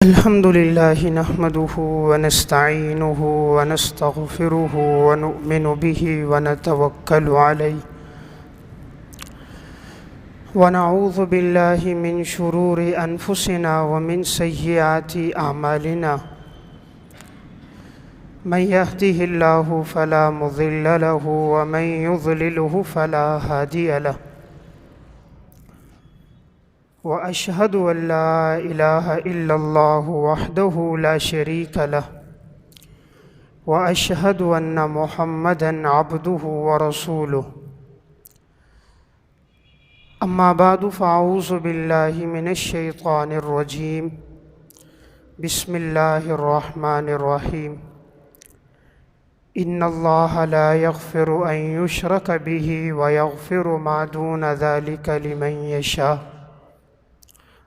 الحمد لله نحمده ونستعينه ونستغفره ونؤمن به ونتوكل عليه ونعوذ بالله من شرور أنفسنا ومن سيئات أعمالنا من يهده الله فلا مضل له ومن يضلله فلا هادي له وأشهد أن لا إله إلا الله وحده لا شريك له وأشهد أن محمدًا عبده ورسوله أما بعد فأعوذ بالله من الشيطان الرجيم بسم الله الرحمن الرحيم إن الله لا يغفر أن يشرك به ويغفر ما دون ذلك لمن يشاء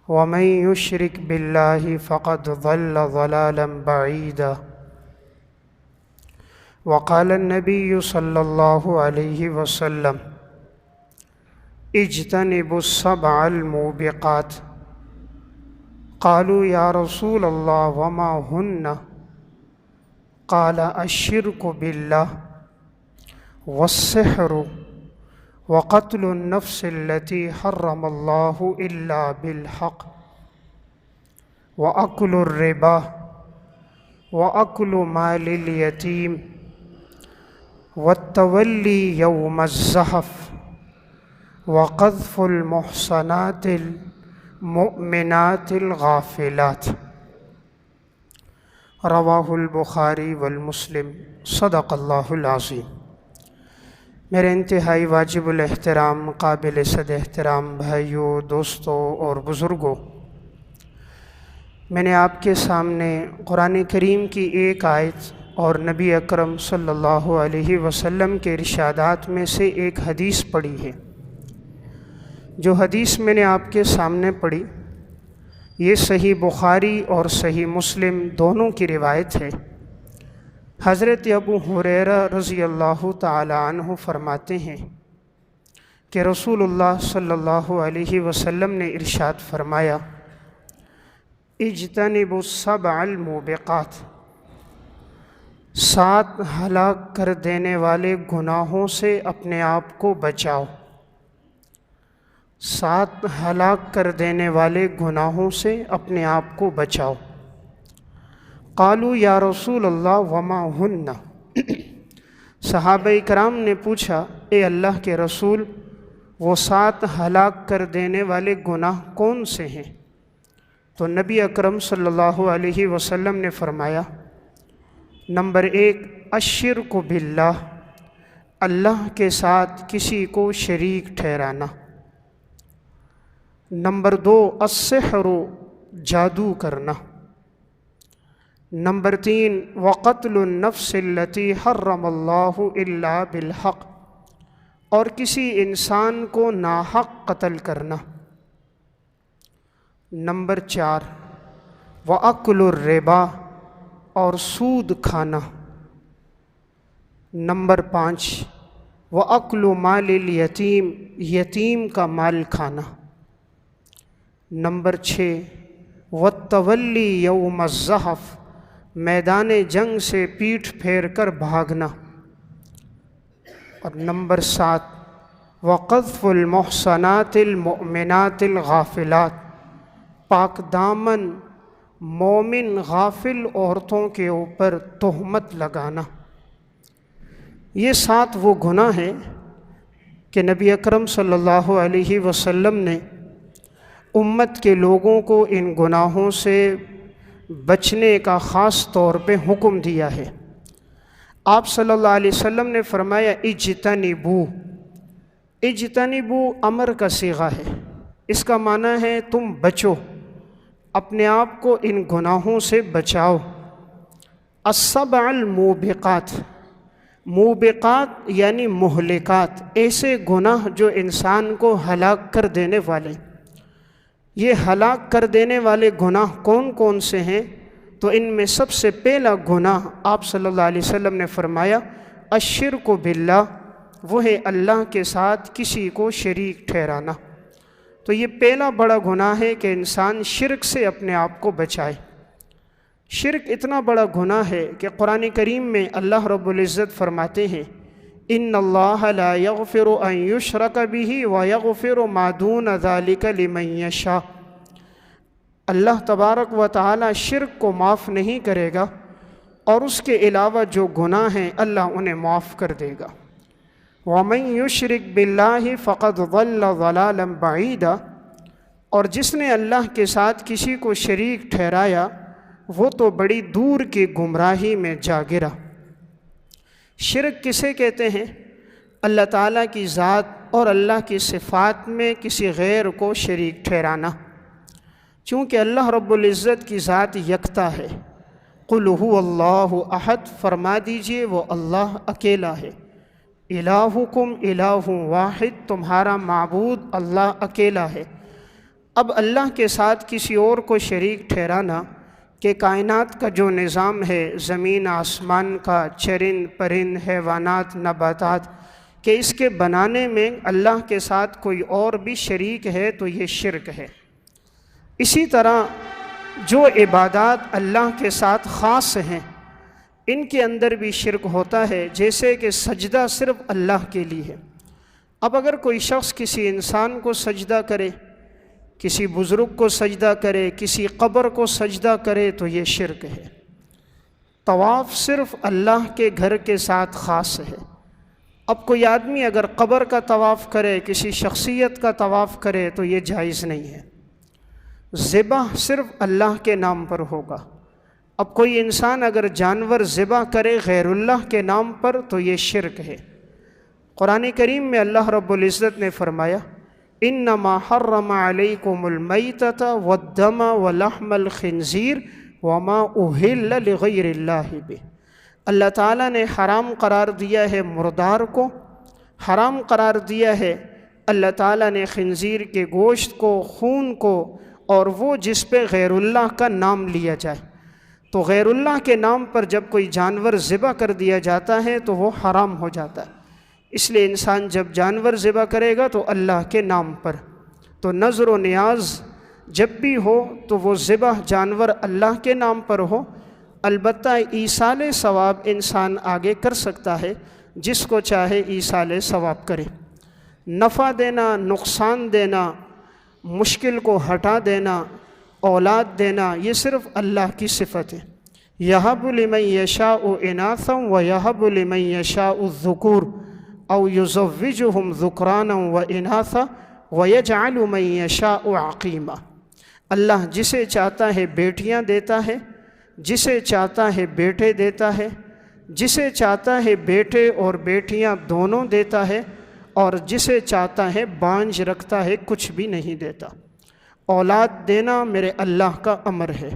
ومن يشرك بالله فقد ضل ضلالا بعيدا وقال النبي صلى الله عليه وسلم اجتنبوا السبع الموبقات قالوا يا رسول الله وما هن قال الشرك بالله والسحر وقتل النفس التي حرم الله إلا بالحق وأكل الربا وأكل مال اليتيم والتولي يوم الزحف وقذف المحصنات المؤمنات الغافلات رواہ البخاری والمسلم صدق اللہ العظیم۔ میرے انتہائی واجب الاحترام قابل صد احترام بھائیوں، دوستوں اور بزرگوں، میں نے آپ کے سامنے قرآن کریم کی ایک آیت اور نبی اکرم صلی اللہ علیہ وسلم کے ارشادات میں سے ایک حدیث پڑھی ہے۔ جو حدیث میں نے آپ کے سامنے پڑھی یہ صحیح بخاری اور صحیح مسلم دونوں کی روایت ہے۔ حضرت ابو ہریرہ رضی اللہ تعالی عنہ فرماتے ہیں کہ رسول اللہ صلی اللہ علیہ وسلم نے ارشاد فرمایا اجتنبوا السبع الموبقات، 7 ہلاک کر دینے والے گناہوں سے اپنے آپ کو بچاؤ، 7 ہلاک کر دینے والے گناہوں سے اپنے آپ کو بچاؤ۔ قالوا یا رسول اللہ وما ہن، صحابہ کرام نے پوچھا اے اللہ کے رسول وہ 7 ہلاک کر دینے والے گناہ کون سے ہیں؟ تو نبی اکرم صلی اللہ علیہ وسلم نے فرمایا نمبر 1 الشرک باللہ، اللہ کے ساتھ کسی کو شریک ٹھہرانا۔ نمبر 2 السحر، جادو کرنا۔ نمبر 3 وقتل النفس التي حرم اللہ الا بالحق، اور کسی انسان کو ناحق قتل کرنا۔ نمبر 4 وَأَكْلُ الرِّبَا، اور سود کھانا۔ نمبر 5 وَأَكْلُ مَالِ الْيَتِيمِ، یتیم کا مال کھانا۔ نمبر 6 وَالتَّوَلِّي يَوْمَ الزَّحْفِ، میدان جنگ سے پیٹھ پھیر کر بھاگنا۔ اور نمبر 7 وَقَذْفُ الْمُحْصَنَاتِ الْمُؤْمِنَاتِ الْغَافِلَاتِ، پاک دامن مومن غافل عورتوں کے اوپر تہمت لگانا۔ یہ 7 وہ گناہ ہیں کہ نبی اکرم صلی اللہ علیہ وسلم نے امت کے لوگوں کو ان گناہوں سے بچنے کا خاص طور پہ حکم دیا ہے۔ آپ صلی اللہ علیہ وسلم نے فرمایا اجتنبو، اجتنبو امر کا صیغہ ہے، اس کا معنی ہے تم بچو، اپنے آپ کو ان گناہوں سے بچاؤ۔ السبع الموبقات، موبقات یعنی مہلکات، ایسے گناہ جو انسان کو ہلاک کر دینے والے۔ یہ ہلاک کر دینے والے گناہ کون کون سے ہیں؟ تو ان میں سب سے پہلا گناہ آپ صلی اللہ علیہ وسلم نے فرمایا الشرک باللہ، وہ ہے اللہ کے ساتھ کسی کو شریک ٹھہرانا۔ تو یہ پہلا بڑا گناہ ہے کہ انسان شرک سے اپنے آپ کو بچائے۔ شرک اتنا بڑا گناہ ہے کہ قرآن کریم میں اللہ رب العزت فرماتے ہیں ان اللہ لا یغفر ان یشرک بہ ویغفر ما دون ذلک لمن یشاء، اللہ تبارک و تعالی شرک کو معاف نہیں کرے گا اور اس کے علاوہ جو گناہ ہیں اللہ انہیں معاف کر دے گا۔ وَمَن يُشْرِكْ بِاللَّهِ فَقَدْ ضَلَّ ضَلَالًا بَعِيدًا، اور جس نے اللہ کے ساتھ کسی کو شریک ٹھہرایا وہ تو بڑی دور کی گمراہی میں جا گرا۔ شرک کسے کہتے ہیں؟ اللہ تعالیٰ کی ذات اور اللہ کی صفات میں کسی غیر کو شریک ٹھہرانا، چونکہ اللہ رب العزت کی ذات یکتا ہے۔ قُلْ هُوَ اللَّهُ أَحَدٌ، فرما دیجئے وہ اللہ اکیلا ہے۔ الہکم الہ واحد، تمہارا معبود اللہ اکیلا ہے۔ اب اللہ کے ساتھ کسی اور کو شریک ٹھہرانا کہ کائنات کا جو نظام ہے، زمین آسمان کا، چرند پرند حیوانات نباتات، کہ اس کے بنانے میں اللہ کے ساتھ کوئی اور بھی شریک ہے تو یہ شرک ہے۔ اسی طرح جو عبادات اللہ کے ساتھ خاص ہیں ان کے اندر بھی شرک ہوتا ہے، جیسے کہ سجدہ صرف اللہ کے لیے ہے۔ اب اگر کوئی شخص کسی انسان کو سجدہ کرے، کسی بزرگ کو سجدہ کرے، کسی قبر کو سجدہ کرے تو یہ شرک ہے۔ طواف صرف اللہ کے گھر کے ساتھ خاص ہے۔ اب کوئی آدمی اگر قبر کا طواف کرے، کسی شخصیت کا طواف کرے تو یہ جائز نہیں ہے۔ ذبح صرف اللہ کے نام پر ہوگا۔ اب کوئی انسان اگر جانور ذبح کرے غیر اللہ کے نام پر تو یہ شرک ہے۔ قرآن کریم میں اللہ رب العزت نے فرمایا انما حرم علیکم المیتۃ والدم ولحم الخنزیر وما اہل لغیر اللہ بہ، اللہ تعالیٰ نے حرام قرار دیا ہے مردار کو، حرام قرار دیا ہے اللہ تعالیٰ نے خنزیر کے گوشت کو، خون کو، اور وہ جس پہ غیر اللہ کا نام لیا جائے۔ تو غیر اللہ کے نام پر جب کوئی جانور ذبح کر دیا جاتا ہے تو وہ حرام ہو جاتا ہے۔ اس لیے انسان جب جانور ذبح کرے گا تو اللہ کے نام پر، تو نظر و نیاز جب بھی ہو تو وہ ذبح جانور اللہ کے نام پر ہو۔ البتہ ایصال ثواب انسان آگے کر سکتا ہے، جس کو چاہے ایصال ثواب کرے۔ نفع دینا، نقصان دینا، مشکل کو ہٹا دینا، اولاد دینا، یہ صرف اللہ کی صفت ہے۔ یہب لمن یشاء اناثا ویہب لمن یشاء الذکور او یزوجہم ذکرانا واناثا ویجعل من یشاء عقیما، اللہ جسے چاہتا ہے بیٹیاں دیتا ہے، جسے چاہتا ہے بیٹے دیتا ہے، جسے چاہتا ہے بیٹے اور بیٹیاں دونوں دیتا ہے، اور جسے چاہتا ہے بانجھ رکھتا ہے، کچھ بھی نہیں دیتا۔ اولاد دینا میرے اللہ کا امر ہے۔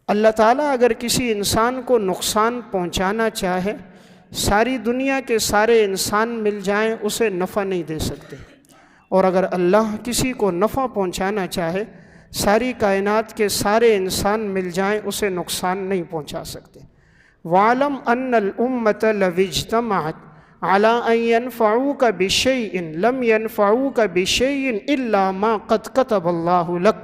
اللہ تعالیٰ اگر کسی انسان کو نقصان پہنچانا چاہے، ساری دنیا کے سارے انسان مل جائیں اسے نفع نہیں دے سکتے، اور اگر اللہ کسی کو نفع پہنچانا چاہے، ساری کائنات کے سارے انسان مل جائیں اسے نقصان نہیں پہنچا سکتے۔ وَعْلَمْ أَنَّ الْأُمَّةَ لَوِ اجْتَمَعَتْ عَلَىٰ أَن يَنْفَعُوكَ بِشَيْءٍ لَمْ يَنْفَعُوكَ بِشَيْءٍ إِلَّا مَا قَدْ كَتَبَ اللَّهُ لَكَ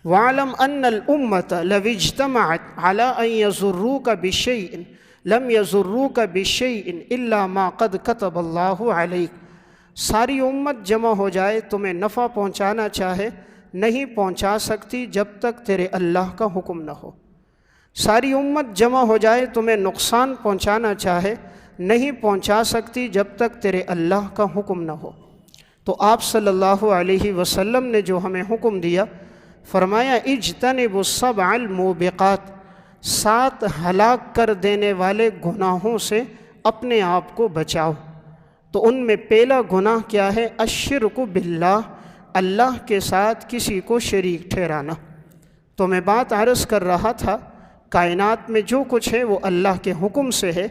وَعْلَمْ أَنَّ الْأُمَّةَ لَوِ اجْتَمَعَتْ عَلَىٰ أَن يَضُرُّوكَ بِشَيْءٍ لَمْ يَضُرُّوكَ بِشَيْءٍ إِلَّا مَا قَدْ كَتَبَ اللَّهُ عَلَيْكَ، ساری امت جمع ہو جائے تمہیں نفع پہنچانا چاہے نہیں پہنچا سکتی جب تک تیرے اللہ کا حکم نہ ہو۔ ساری امت جمع ہو جائے تمہیں نقصان پہنچانا چاہے نہیں پہنچا سکتی جب تک تیرے اللہ کا حکم نہ ہو۔ تو آپ صلی اللہ علیہ وسلم نے جو ہمیں حکم دیا، فرمایا اجتنبوا السبع الموبقات، 7 ہلاک کر دینے والے گناہوں سے اپنے آپ کو بچاؤ۔ تو ان میں پہلا گناہ کیا ہے؟ الشرک باللہ، اللہ کے ساتھ کسی کو شریک ٹھہرانا۔ تو میں بات عرض کر رہا تھا کائنات میں جو کچھ ہے وہ اللہ کے حکم سے ہے،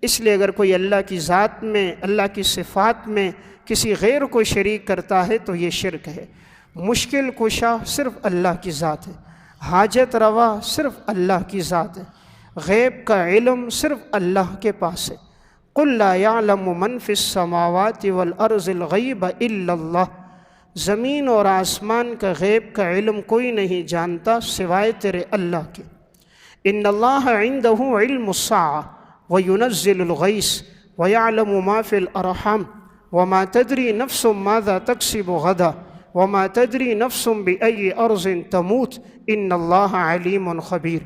اس لیے اگر کوئی اللہ کی ذات میں، اللہ کی صفات میں کسی غیر کو شریک کرتا ہے تو یہ شرک ہے۔ مشکل کشا صرف اللہ کی ذات ہے، حاجت روا صرف اللہ کی ذات ہے، غیب کا علم صرف اللہ کے پاس ہے۔ قُلْ لَا يَعْلَمُ مَنْ فِي السَّمَاوَاتِ وَالْأَرْضِ الْغَيْبَ إِلَّا اللَّهُ، زمین اور آسمان کا غیب کا علم کوئی نہیں جانتا سوائے تیرے اللہ کے۔ ان اللہ عنده علم الساعة وینزل الغیث ویعلم ما فی الارحام وما تدری نفس ماذا تکسب غدا وما تدری نفس بأی ارض تموت ان اللہ علیم خبیر۔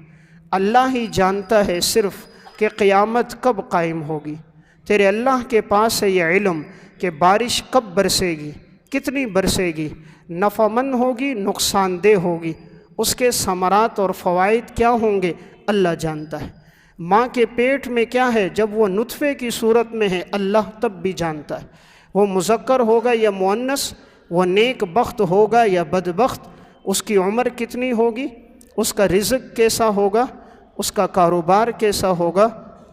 اللہ ہی جانتا ہے صرف کہ قیامت کب قائم ہوگی۔ تیرے اللہ کے پاس ہے یہ علم کہ بارش کب برسے گی، کتنی برسے گی، نفع مند ہوگی، نقصان دہ ہوگی، اس کے ثمرات اور فوائد کیا ہوں گے اللہ جانتا ہے۔ ماں کے پیٹ میں کیا ہے جب وہ نطفے کی صورت میں ہے اللہ تب بھی جانتا ہے۔ وہ مذکر ہوگا یا مؤنث، وہ نیک بخت ہوگا یا بدبخت، اس کی عمر کتنی ہوگی، اس کا رزق کیسا ہوگا، اس کا کاروبار کیسا ہوگا،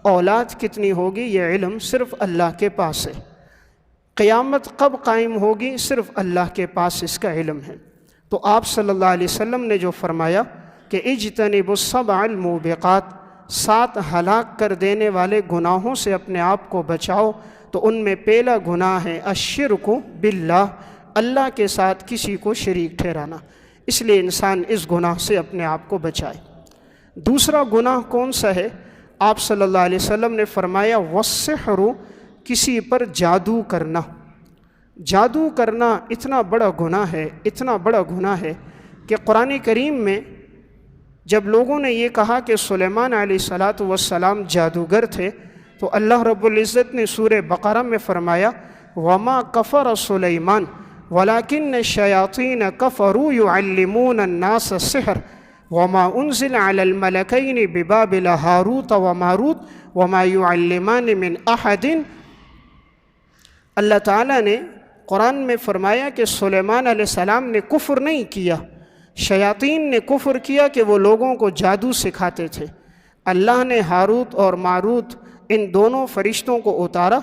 اولاد کتنی ہوگی، یہ علم صرف اللہ کے پاس ہے۔ قیامت کب قائم ہوگی صرف اللہ کے پاس اس کا علم ہے۔ تو آپ صلی اللہ علیہ وسلم نے جو فرمایا کہ اجتنبوا السبع الموبقات، 7 ہلاک کر دینے والے گناہوں سے اپنے آپ کو بچاؤ، تو ان میں پہلا گناہ ہے الشرک باللہ، اللہ کے ساتھ کسی کو شریک ٹھہرانا۔ اس لیے انسان اس گناہ سے اپنے آپ کو بچائے۔ دوسرا گناہ کون سا ہے؟ آپ صلی اللہ علیہ وسلم نے فرمایا والسحر، کسی پر جادو کرنا۔ جادو کرنا اتنا بڑا گناہ ہے، اتنا بڑا گناہ ہے کہ قرآن کریم میں جب لوگوں نے یہ کہا کہ سلیمان علیہ السلام جادوگر تھے، تو اللہ رب العزت نے سورہ بقرہ میں فرمایا وما کفر سلیمان ولکن الشیاطین کفروا یعلمون الناس السحر وما انزل علی الملکین ببابل ہاروت وماروت وما یعلمان من احد۔ اللہ تعالیٰ نے قرآن میں فرمایا کہ سلیمان علیہ السلام نے کفر نہیں کیا، شیاطین نے کفر کیا کہ وہ لوگوں کو جادو سکھاتے تھے۔ اللہ نے ہاروت اور ماروت ان دونوں فرشتوں کو اتارا،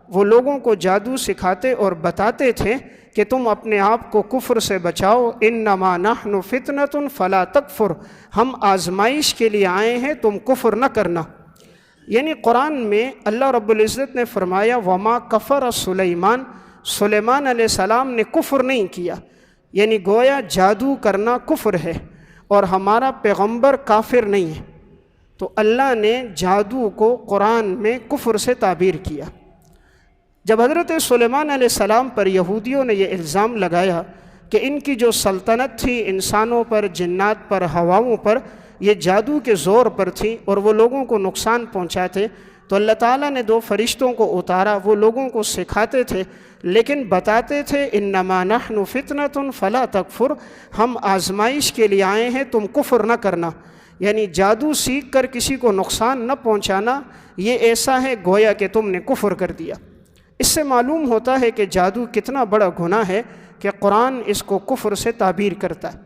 وہ لوگوں کو جادو سکھاتے اور بتاتے تھے کہ تم اپنے آپ کو کفر سے بچاؤ، انما نحن فتنۃ فلا تکفر، ہم آزمائش کے لیے آئے ہیں، تم کفر نہ کرنا۔ یعنی قرآن میں اللہ رب العزت نے فرمایا وما کفر سلیمان، سلیمان علیہ السلام نے کفر نہیں کیا، یعنی گویا جادو کرنا کفر ہے اور ہمارا پیغمبر کافر نہیں ہے۔ تو اللہ نے جادو کو قرآن میں کفر سے تعبیر کیا۔ جب حضرت سلیمان علیہ السلام پر یہودیوں نے یہ الزام لگایا کہ ان کی جو سلطنت تھی انسانوں پر، جنات پر، ہواؤں پر، یہ جادو کے زور پر تھی اور وہ لوگوں کو نقصان پہنچاتے، تو اللہ تعالیٰ نے 2 فرشتوں کو اتارا، وہ لوگوں کو سکھاتے تھے لیکن بتاتے تھے انما نحن فتنۃ فلا تکفر، ہم آزمائش کے لیے آئے ہیں، تم کفر نہ کرنا۔ یعنی جادو سیکھ کر کسی کو نقصان نہ پہنچانا، یہ ایسا ہے گویا کہ تم نے کفر کر دیا۔ اس سے معلوم ہوتا ہے کہ جادو کتنا بڑا گناہ ہے کہ قرآن اس کو کفر سے تعبیر کرتا ہے۔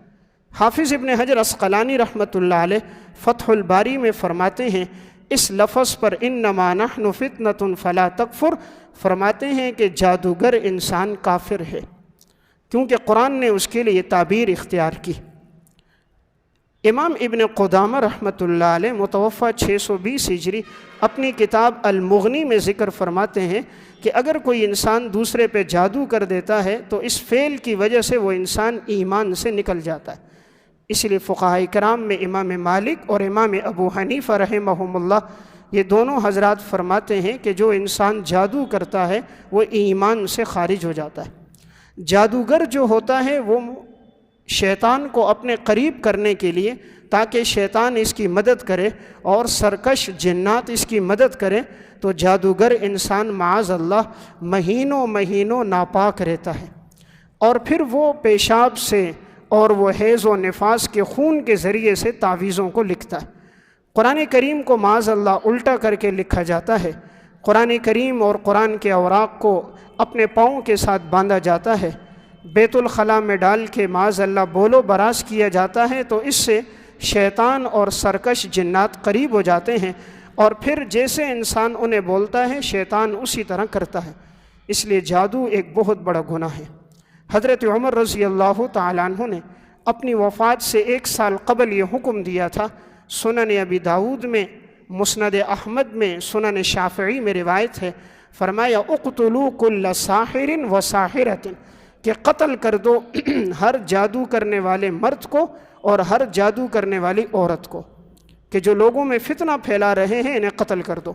حافظ ابن حجر عسقلانی رحمۃ اللہ علیہ فتح الباری میں فرماتے ہیں اس لفظ پر انما نحن فتنۃ فلا تکفر، فرماتے ہیں کہ جادوگر انسان کافر ہے، کیونکہ قرآن نے اس کے لیے یہ تعبیر اختیار کی۔ امام ابن قدامہ رحمۃ اللہ علیہ متوفہ 620 ہجری اپنی کتاب المغنی میں ذکر فرماتے ہیں کہ اگر کوئی انسان دوسرے پہ جادو کر دیتا ہے تو اس فعل کی وجہ سے وہ انسان ایمان سے نکل جاتا ہے۔ اس لیے فقہاء کرام میں امام مالک اور امام ابو حنیفہ رحمہم اللہ یہ دونوں حضرات فرماتے ہیں کہ جو انسان جادو کرتا ہے وہ ایمان سے خارج ہو جاتا ہے۔ جادوگر جو ہوتا ہے وہ شیطان کو اپنے قریب کرنے کے لیے تاکہ شیطان اس کی مدد کرے اور سرکش جنات اس کی مدد کریں، تو جادوگر انسان معاذ اللہ مہینوں ناپاک رہتا ہے، اور پھر وہ پیشاب سے اور وہ حیض و نفاس کے خون کے ذریعے سے تعویذوں کو لکھتا ہے۔ قرآن کریم کو معاذ اللہ الٹا کر کے لکھا جاتا ہے، قرآن کریم اور قرآن کے اوراق کو اپنے پاؤں کے ساتھ باندھا جاتا ہے، بیت الخلاء میں ڈال کے معاذ اللہ بولو براز کیا جاتا ہے، تو اس سے شیطان اور سرکش جنات قریب ہو جاتے ہیں، اور پھر جیسے انسان انہیں بولتا ہے شیطان اسی طرح کرتا ہے۔ اس لیے جادو ایک بہت بڑا گناہ ہے۔ حضرت عمر رضی اللہ تعالیٰ عنہ نے اپنی وفات سے 1 سال قبل یہ حکم دیا تھا، سنن ابی داؤد میں، مسند احمد میں، سنن شافعی میں روایت ہے، فرمایا اقتلوا کل ساحر و ساحرۃ، کہ قتل کر دو ہر جادو کرنے والے مرد کو اور ہر جادو کرنے والی عورت کو، کہ جو لوگوں میں فتنہ پھیلا رہے ہیں انہیں قتل کر دو۔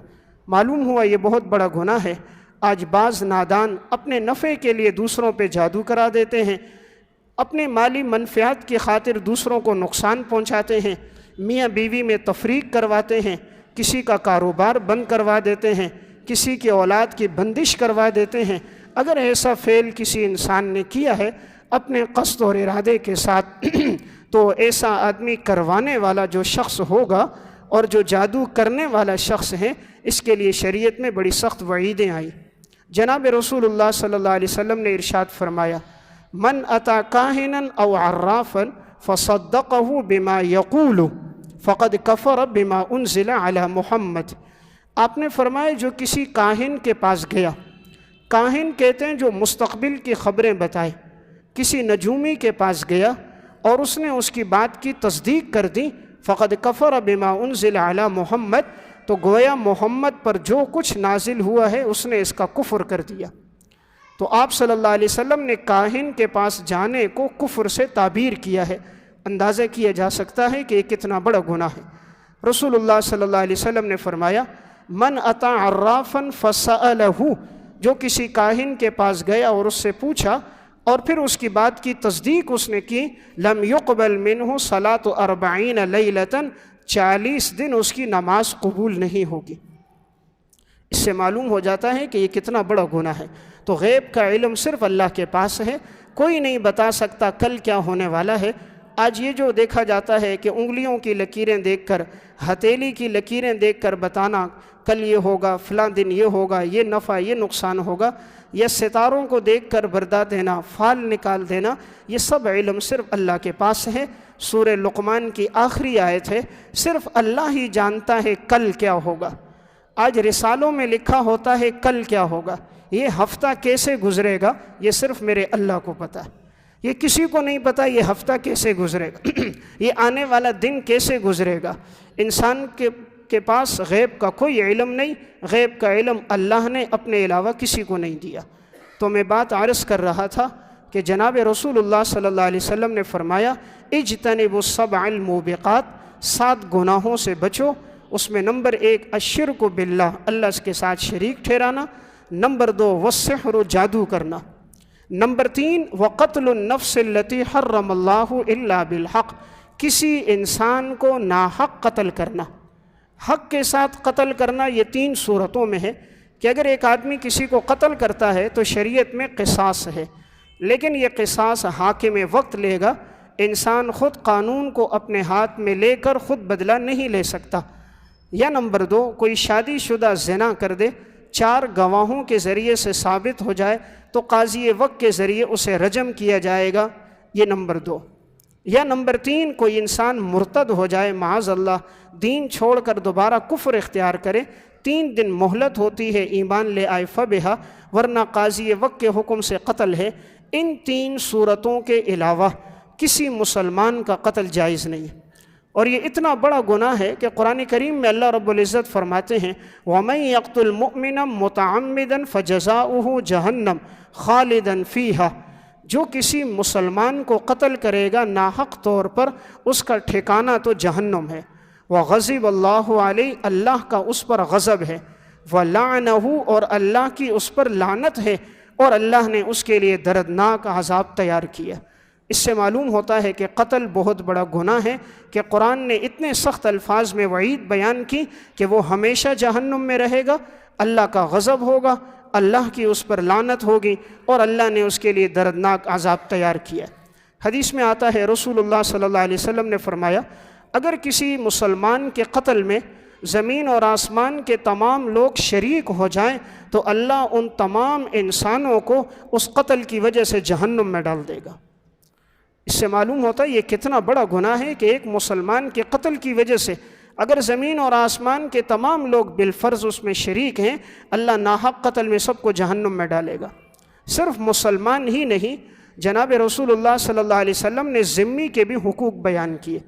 معلوم ہوا یہ بہت بڑا گناہ ہے۔ آج بعض نادان اپنے نفع کے لیے دوسروں پہ جادو کرا دیتے ہیں، اپنے مالی منفعت کی خاطر دوسروں کو نقصان پہنچاتے ہیں، میاں بیوی میں تفریق کرواتے ہیں، کسی کا کاروبار بند کروا دیتے ہیں، کسی کی اولاد کی بندش کروا دیتے ہیں۔ اگر ایسا فعل کسی انسان نے کیا ہے اپنے قصد اور ارادے کے ساتھ تو ایسا آدمی کروانے والا جو شخص ہوگا اور جو جادو کرنے والا شخص ہے اس کے لیے شریعت میں بڑی سخت وعیدیں آئیں۔ جناب رسول اللہ صلی اللہ علیہ وسلم نے ارشاد فرمایا، من اتا کاہنا او عرافا فصدقه بما یقول فقد کفر بما انزل علی محمد۔ آپ نے فرمایا جو کسی کاہن کے پاس گیا، کاہن کہتے ہیں جو مستقبل کی خبریں بتائے، کسی نجومی کے پاس گیا اور اس نے اس کی بات کی تصدیق کر دی، فقد کفر بما انزل علی محمد، تو گویا محمد پر جو کچھ نازل ہوا ہے اس نے اس کا کفر کر دیا۔ تو آپ صلی اللہ علیہ وسلم نے کاہن کے پاس جانے کو کفر سے تعبیر کیا ہے۔ اندازہ کیا جا سکتا ہے کہ یہ کتنا بڑا گناہ ہے۔ رسول اللہ صلی اللہ علیہ وسلم نے فرمایا، من اتا عرافا فسألہ، جو کسی کاہن کے پاس گیا اور اس سے پوچھا اور پھر اس کی بات کی تصدیق اس نے کی، لم يقبل منہ صلاۃ 40 لیلۃ، 40 دن اس کی نماز قبول نہیں ہوگی۔ اس سے معلوم ہو جاتا ہے کہ یہ کتنا بڑا گناہ ہے۔ تو غیب کا علم صرف اللہ کے پاس ہے، کوئی نہیں بتا سکتا کل کیا ہونے والا ہے۔ آج یہ جو دیکھا جاتا ہے کہ انگلیوں کی لکیریں دیکھ کر، ہتھیلی کی لکیریں دیکھ کر بتانا کل یہ ہوگا، فلاں دن یہ ہوگا، یہ نفع یہ نقصان ہوگا، یا ستاروں کو دیکھ کر بردا دینا، فال نکال دینا، یہ سب علم صرف اللہ کے پاس ہے۔ سورہ لقمان کی آخری آیت ہے، صرف اللہ ہی جانتا ہے کل کیا ہوگا۔ آج رسالوں میں لکھا ہوتا ہے کل کیا ہوگا، یہ ہفتہ کیسے گزرے گا یہ صرف میرے اللہ کو پتہ ہے۔ یہ کسی کو نہیں پتہ یہ ہفتہ کیسے گزرے گا، یہ آنے والا دن کیسے گزرے گا۔ انسان کے پاس غیب کا کوئی علم نہیں، غیب کا علم اللہ نے اپنے علاوہ کسی کو نہیں دیا۔ تو میں بات عرض کر رہا تھا کہ جناب رسول اللہ صلی اللہ علیہ وسلم نے فرمایا، اجتنبوا السبع الموبقات، 7 گناہوں سے بچو۔ اس میں نمبر 1 الشرک باللہ، اللہ کے ساتھ شریک ٹھہرانا۔ نمبر 2 والسحر، جادو کرنا۔ نمبر 3 وقتل النفس التي حرم اللہ الا بالحق، کسی انسان کو ناحق قتل کرنا، حق کے ساتھ قتل کرنا۔ یہ 3 صورتوں میں ہے کہ اگر ایک آدمی کسی کو قتل کرتا ہے تو شریعت میں قصاص ہے، لیکن یہ قصاص حاکم وقت لے گا، انسان خود قانون کو اپنے ہاتھ میں لے کر خود بدلہ نہیں لے سکتا۔ یا نمبر 2 کوئی شادی شدہ زنا کر دے، 4 گواہوں کے ذریعے سے ثابت ہو جائے تو قاضی وقت کے ذریعے اسے رجم کیا جائے گا، یہ نمبر 2۔ یا نمبر 3 کوئی انسان مرتد ہو جائے، معاذ اللہ دین چھوڑ کر دوبارہ کفر اختیار کرے، 3 دن مہلت ہوتی ہے، ایمان لے آئے فبہا، ورنہ قاضی وقت کے حکم سے قتل ہے۔ ان 3 صورتوں کے علاوہ کسی مسلمان کا قتل جائز نہیں ہے۔ اور یہ اتنا بڑا گناہ ہے کہ قرآن کریم میں اللہ رب العزت فرماتے ہیں، وَمَن يَقْتُلْ مُؤْمِنًا مُتَعَمِّدًا فَجَزَاؤُهُ جَهَنَّمُ خَالِدًا فِيهَا، جو کسی مسلمان کو قتل کرے گا ناحق طور پر اس کا ٹھکانہ تو جہنم ہے۔ وَغَضِبَ اللَّهُ عَلَيْهِ، اللہ کا اس پر غضب ہے، وَلَعْنَهُ، اور اللہ کی اس پر لعنت ہے، اور اللہ نے اس کے لیے دردناک عذاب تیار کیا۔ اس سے معلوم ہوتا ہے کہ قتل بہت بڑا گناہ ہے، کہ قرآن نے اتنے سخت الفاظ میں وعید بیان کی کہ وہ ہمیشہ جہنم میں رہے گا، اللہ کا غضب ہوگا، اللہ کی اس پر لعنت ہوگی، اور اللہ نے اس کے لیے دردناک عذاب تیار کیا۔ حدیث میں آتا ہے، رسول اللہ صلی اللہ علیہ وسلم نے فرمایا، اگر کسی مسلمان کے قتل میں زمین اور آسمان کے تمام لوگ شریک ہو جائیں تو اللہ ان تمام انسانوں کو اس قتل کی وجہ سے جہنم میں ڈال دے گا۔ اس سے معلوم ہوتا ہے یہ کتنا بڑا گناہ ہے کہ ایک مسلمان کے قتل کی وجہ سے اگر زمین اور آسمان کے تمام لوگ بالفرض اس میں شریک ہیں، اللہ ناحق قتل میں سب کو جہنم میں ڈالے گا۔ صرف مسلمان ہی نہیں، جناب رسول اللہ صلی اللہ علیہ وسلم نے ذمی کے بھی حقوق بیان کیے۔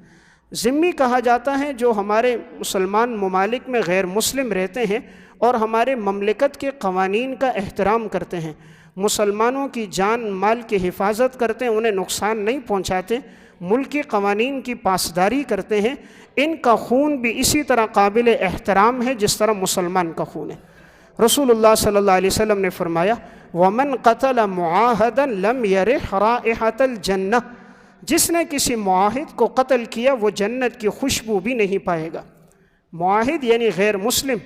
ذمی کہا جاتا ہے جو ہمارے مسلمان ممالک میں غیر مسلم رہتے ہیں اور ہمارے مملکت کے قوانین کا احترام کرتے ہیں، مسلمانوں کی جان مال کی حفاظت کرتے ہیں، انہیں نقصان نہیں پہنچاتے، ملکی قوانین کی پاسداری کرتے ہیں، ان کا خون بھی اسی طرح قابل احترام ہے جس طرح مسلمان کا خون ہے۔ رسول اللہ صلی اللہ علیہ وسلم نے فرمایا وَمَنْ قَتَلَ مُعَاهَدًا لَمْ يَرِحْ رَائِحَةَ الْجَنَّةِ، جس نے کسی معاہد کو قتل کیا وہ جنت کی خوشبو بھی نہیں پائے گا۔ معاہد یعنی غیر مسلم،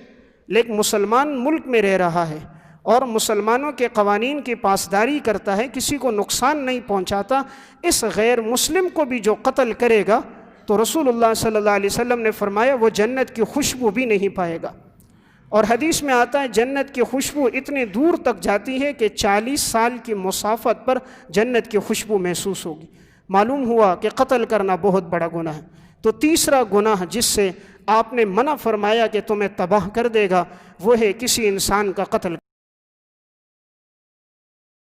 لیکن مسلمان ملک میں رہ رہا ہے اور مسلمانوں کے قوانین کی پاسداری کرتا ہے، کسی کو نقصان نہیں پہنچاتا، اس غیر مسلم کو بھی جو قتل کرے گا تو رسول اللہ صلی اللہ علیہ وسلم نے فرمایا وہ جنت کی خوشبو بھی نہیں پائے گا۔ اور حدیث میں آتا ہے جنت کی خوشبو اتنی دور تک جاتی ہے کہ 40 سال کی مسافت پر جنت کی خوشبو محسوس ہوگی۔ معلوم ہوا کہ قتل کرنا بہت بڑا گناہ ہے۔ تو تیسرا گناہ جس سے آپ نے منع فرمایا کہ تمہیں تباہ کر دے گا وہ ہے کسی انسان کا قتل۔